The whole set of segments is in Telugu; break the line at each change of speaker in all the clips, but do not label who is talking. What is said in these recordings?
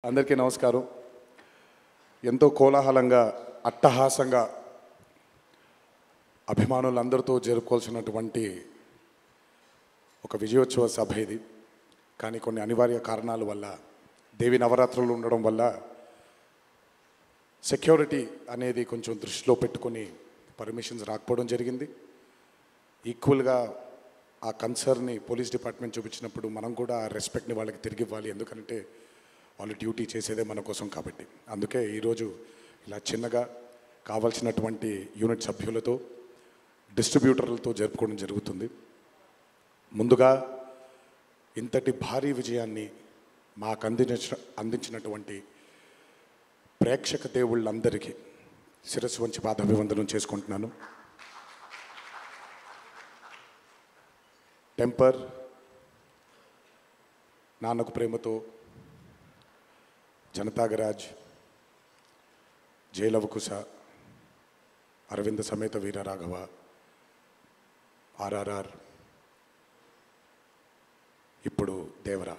అందరికీ నమస్కారం. ఎంతో కోలాహలంగా అట్టహాసంగా అభిమానులందరితో జరుపుకోవాల్సినటువంటి ఒక విజయోత్సవ సభ ఇది. కానీ కొన్ని అనివార్య కారణాల వల్ల, దేవి నవరాత్రులు ఉండడం వల్ల సెక్యూరిటీ అనేది కొంచెం దృష్టిలో పెట్టుకొని పర్మిషన్స్ రాకపోవడం జరిగింది. ఈక్వల్గా ఆ కన్సర్న్ని పోలీస్ డిపార్ట్మెంట్ చూపించినప్పుడు మనం కూడా ఆ రెస్పెక్ట్ని వాళ్ళకి తిరిగి ఇవ్వాలి. ఎందుకంటే వాళ్ళు డ్యూటీ చేసేదే మన కోసం కాబట్టి. అందుకే ఈరోజు ఇలా చిన్నగా కావాల్సినటువంటి యూనిట్ సభ్యులతో, డిస్ట్రిబ్యూటర్లతో జరుపుకోవడం జరుగుతుంది. ముందుగా ఇంతటి భారీ విజయాన్ని మాకు అందించినటువంటి ప్రేక్షక దేవుళ్ళందరికీ శిరస్సు వంచి పాదాభివందనం చేసుకుంటున్నాను. టెంపర్, నాన్నకు ప్రేమతో, జనతా గరాజ్, జైలవకుశ, అరవింద సమేత వీరరాఘవ, ఆర్ఆర్ఆర్, ఇప్పుడు దేవరా,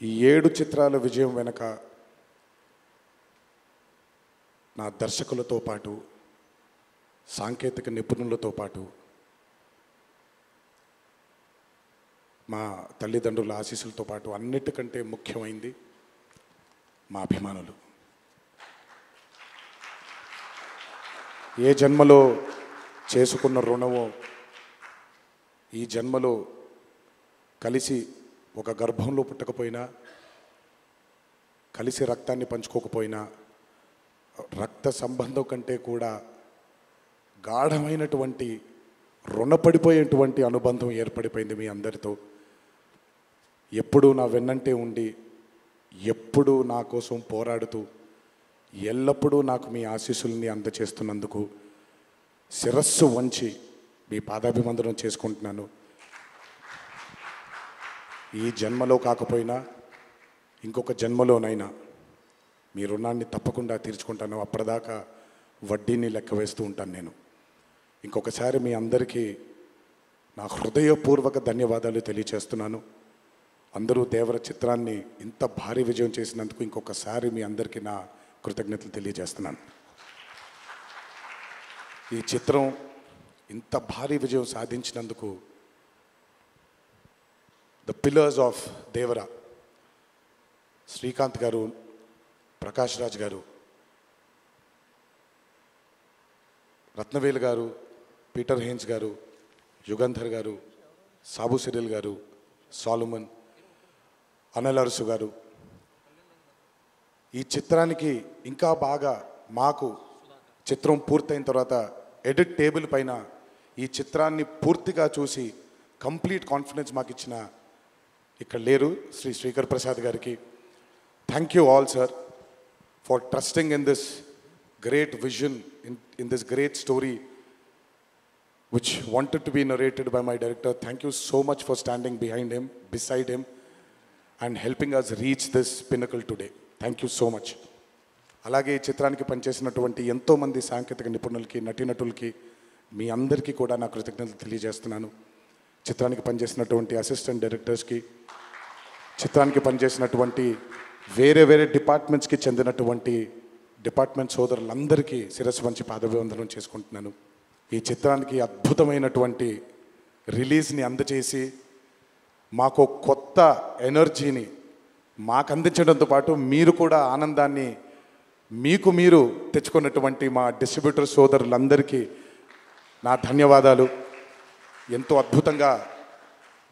ఈ 7 చిత్రాల విజయం వెనక నా దర్శకులతో పాటు, సాంకేతిక నిపుణులతో పాటు, మా తల్లిదండ్రుల ఆశీస్సులతో పాటు అన్నిటికంటే ముఖ్యమైంది మా అభిమానులు. ఏ జన్మలో చేసుకున్న రుణమో ఈ జన్మలో కలిసి ఒక గర్భంలో పుట్టకపోయినా, కలిసి రక్తాన్ని పంచుకోకపోయినా, రక్త సంబంధం కంటే కూడా గాఢమైనటువంటి రుణపడిపోయేటువంటి అనుబంధం ఏర్పడిపోయింది మీ అందరితో. ఎప్పుడూ నా వెన్నంటే ఉండి, ఎప్పుడూ నా కోసం పోరాడుతూ, ఎల్లప్పుడూ నాకు మీ ఆశీస్సుల్ని అందచేస్తున్నందుకు శిరస్సు వంచి మీ పాదాభివందనం చేసుకుంటున్నాను. ఈ జన్మలో కాకపోయినా ఇంకొక జన్మలోనైనా మీ రుణాన్ని తప్పకుండా తీర్చుకుంటాను. అప్పటిదాకా వడ్డీని లెక్క వేస్తూ ఉంటాను నేను. ఇంకొకసారి మీ అందరికీ నా హృదయపూర్వక ధన్యవాదాలు తెలియచేస్తున్నాను. అందరూ దేవర చిత్రాన్ని ఇంత భారీ విజయం చేసినందుకు ఇంకొకసారి మీ అందరికీ నా కృతజ్ఞతలు తెలియజేస్తున్నాను. ఈ చిత్రం ఇంత భారీ విజయం సాధించినందుకు the pillars of Devara, Srikanth గారు, ప్రకాష్ రాజ్ గారు, రత్నవేలు గారు, పీటర్ హెయిన్స్ గారు, యుగంధర్ గారు, సాబు సిరిల్ గారు, సాలుమన్, అనిల్ అరుసు గారు, ఈ చిత్రానికి ఇంకా బాగా మాకు చిత్రం పూర్తయిన తర్వాత ఎడిట్ టేబుల్ పైన ఈ చిత్రాన్ని పూర్తిగా చూసి కంప్లీట్ కాన్ఫిడెన్స్ మాకు ఇచ్చిన, ఇక్కడ లేరు, శ్రీ శ్రీకర్ ప్రసాద్ గారికి thank you all sir for trusting in this great vision, in this great story which wanted to be narrated by my director. Thank you so much for standing behind him, beside him, and helping us reach this pinnacle today. Thank you so much. అలాగే ఈ చిత్రానికి పనిచేసినటువంటి ఎంతోమంది సాంకేతిక నిపుణులకి, నటీనటులకి, మీ అందరికీ కూడా నా కృతజ్ఞతలు తెలియజేస్తున్నాను. చిత్రానికి పనిచేసినటువంటి అసిస్టెంట్ డైరెక్టర్స్కి, చిత్రానికి పనిచేసినటువంటి వేరే వేరే డిపార్ట్మెంట్స్కి చెందినటువంటి డిపార్ట్మెంట్ సోదరులందరికీ శిరస్సు వంచి పాదాభివందనం చేసుకుంటున్నాను. ఈ చిత్రానికి అద్భుతమైనటువంటి రిలీజ్ని అందజేసి మాకు కొత్త ఎనర్జీని మాకు అందించడంతో పాటు మీరు కూడా ఆనందాన్ని మీకు మీరు తెచ్చుకున్నటువంటి మా డిస్ట్రిబ్యూటర్ సోదరులందరికీ నా ధన్యవాదాలు. ఎంతో అద్భుతంగా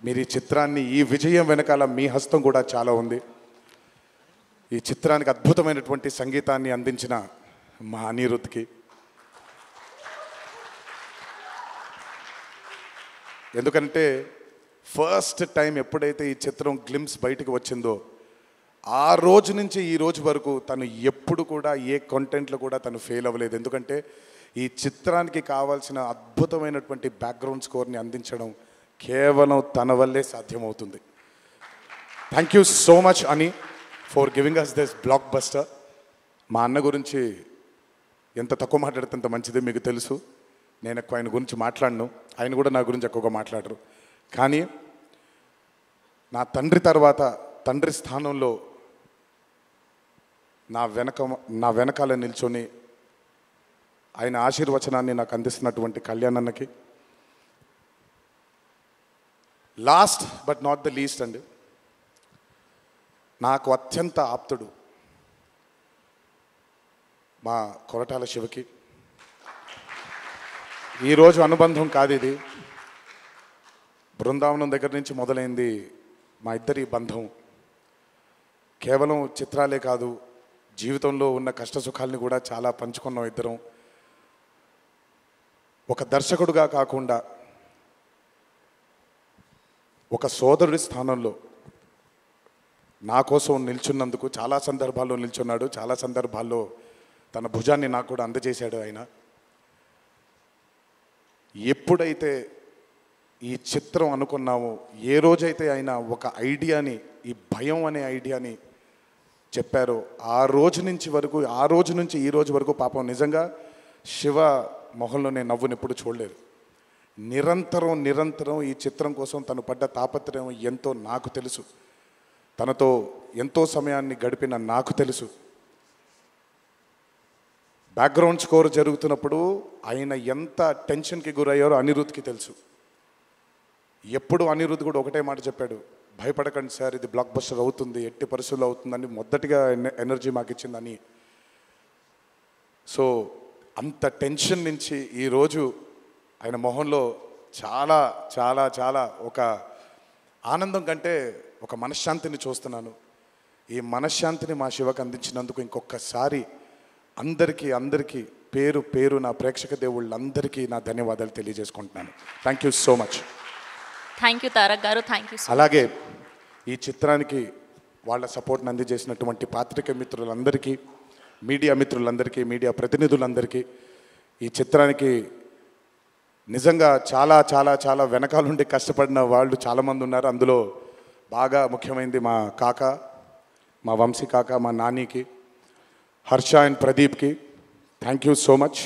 మీరు ఈ చిత్రాన్ని, ఈ విజయం వెనకాల మీ హస్తం కూడా చాలా ఉంది. ఈ చిత్రానికి అద్భుతమైనటువంటి సంగీతాన్ని అందించిన మా అనిరుద్ధ్కి, ఎందుకంటే ఫస్ట్ టైం ఎప్పుడైతే ఈ చిత్రం గ్లిమ్స్ బయటకు వచ్చిందో ఆ రోజు నుంచి ఈ రోజు వరకు తను ఎప్పుడు కూడా ఏ కంటెంట్లో కూడా తను ఫెయిల్ అవ్వలేదు. ఎందుకంటే ఈ చిత్రానికి కావాల్సిన అద్భుతమైనటువంటి బ్యాక్గ్రౌండ్ స్కోర్ని అందించడం కేవలం తన వల్లే సాధ్యమవుతుంది. థ్యాంక్ యూ సో మచ్ అని for giving us this blockbuster. మా అన్న గురించి ఎంత తక్కువ మాట్లాడితే అంత మంచిది, మీకు తెలుసు. నేను ఎక్కువ ఆయన గురించి మాట్లాడను, ఆయన కూడా నా గురించి ఎక్కువగా మాట్లాడరు. కానీ నా తండ్రి తర్వాత తండ్రి స్థానంలో నా వెనకాల నిల్చొని ఆయన ఆశీర్వచనాన్ని నాకు అందిస్తున్నటువంటి కళ్యాణ్ అన్నకి, last but not the least అండి, నాకు అత్యంత ఆప్తుడు మా కొరటాల శివకి. ఈరోజు అనుబంధం కాదు ఇది, బృందావనం దగ్గర నుంచి మొదలైంది మా ఇద్దరి బంధం. కేవలం చిత్రాలే కాదు, జీవితంలో ఉన్న కష్ట సుఖాలని కూడా చాలా పంచుకున్నాం ఇద్దరం. ఒక దర్శకుడుగా కాకుండా ఒక సోదరుడి స్థానంలో నా కోసం నిల్చున్నందుకు చాలా సందర్భాల్లో నిల్చున్నాడు, చాలా సందర్భాల్లో తన భుజాన్ని నాకు కూడా అందజేశాడు ఆయన. ఎప్పుడైతే ఈ చిత్రం అనుకున్నామో, ఏ రోజైతే ఆయన ఒక ఐడియాని, ఈ భయం అనే ఐడియాని చెప్పారో, ఆ రోజు నుంచి ఈ రోజు వరకు పాపం నిజంగా శివ మొహంలో నేను నవ్వుని ఎప్పుడు చూడలేదు. నిరంతరం ఈ చిత్రం కోసం తను పడ్డ తాపత్రయం ఎంతో నాకు తెలుసు. తనతో ఎంతో సమయాన్ని గడిపిన నాకు తెలుసు. బ్యాక్గ్రౌండ్ స్కోర్ జరుగుతున్నప్పుడు ఆయన ఎంత టెన్షన్కి గురయ్యారో అనిరుద్ధ్కి తెలుసు. ఎప్పుడు అనిరుద్ధ్ కూడా ఒకటే మాట చెప్పాడు, భయపడకండి సార్, ఇది బ్లాక్ బస్టర్ అవుతుంది, ఎట్టి పరిస్థితుల్లో అవుతుందని మొదటిగా ఎనర్జీ మాకు ఇచ్చిందని. సో అంత టెన్షన్ నుంచి ఈరోజు ఆయన మొహంలో చాలా చాలా చాలా ఒక ఆనందం కంటే ఒక మనశ్శాంతిని చూస్తున్నాను. ఈ మనశ్శాంతిని మా శివకు అందించినందుకు ఇంకొకసారి అందరికీ పేరు నా ప్రేక్షక దేవుళ్ళందరికీ నా ధన్యవాదాలు తెలియజేసుకుంటున్నాను. Thank you so much.
Thank you Tarak గారు, థ్యాంక్ యూ.
అలాగే ఈ చిత్రానికి వాళ్ళ సపోర్ట్ని అందజేసినటువంటి పాత్రిక మిత్రులందరికీ, మీడియా మిత్రులందరికీ, మీడియా ప్రతినిధులందరికీ, ఈ చిత్రానికి నిజంగా చాలా చాలా చాలా వెనకాలండి కష్టపడిన వాళ్ళు చాలామంది ఉన్నారు. అందులో బాగా ముఖ్యమైనది మా కాక, మా వంశీ కాక, మా నానికి, హర్ష అండ్ ప్రదీప్కి థ్యాంక్ యూ సో మచ్.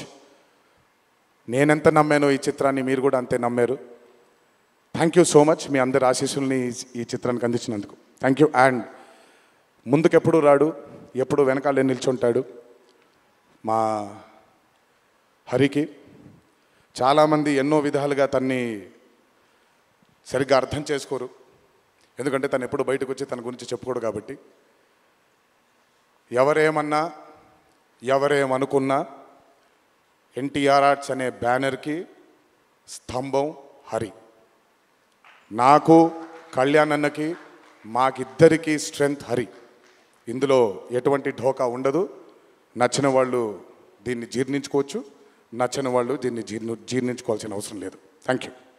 నేనెంత నమ్మానో ఈ చిత్రాన్ని మీరు కూడా అంతే నమ్మారు. Thank you so much. మీ అందరి ఆశీస్సుల్ని ఈ చిత్రానికి అందించినందుకు థ్యాంక్ యూ. అండ్ ముందుకెప్పుడు రాడు, ఎప్పుడు వెనకాలే నిల్చుంటాడు మా హరికి. చాలామంది ఎన్నో విధాలుగా తన్ని సరిగ్గా అర్థం చేసుకోరు, ఎందుకంటే తను ఎప్పుడు బయటకు వచ్చి తన గురించి చెప్పుకోడు కాబట్టి. ఎవరేమన్నా ఎవరేమనుకున్నా ఎన్టీఆర్ ఆర్ట్స్ అనే బ్యానర్కి స్తంభం హరి. నాకు, కళ్యాణ్ అన్నకి, మాకిద్దరికీ స్ట్రెంగ్త్ హరి. ఇందులో ఎటువంటి ఢోకా ఉండదు. నచ్చిన వాళ్ళు దీన్ని జీర్ణించుకోవచ్చు, నచ్చని వాళ్ళు దీన్ని జీర్ణించుకోవాల్సిన అవసరం లేదు. Thank you.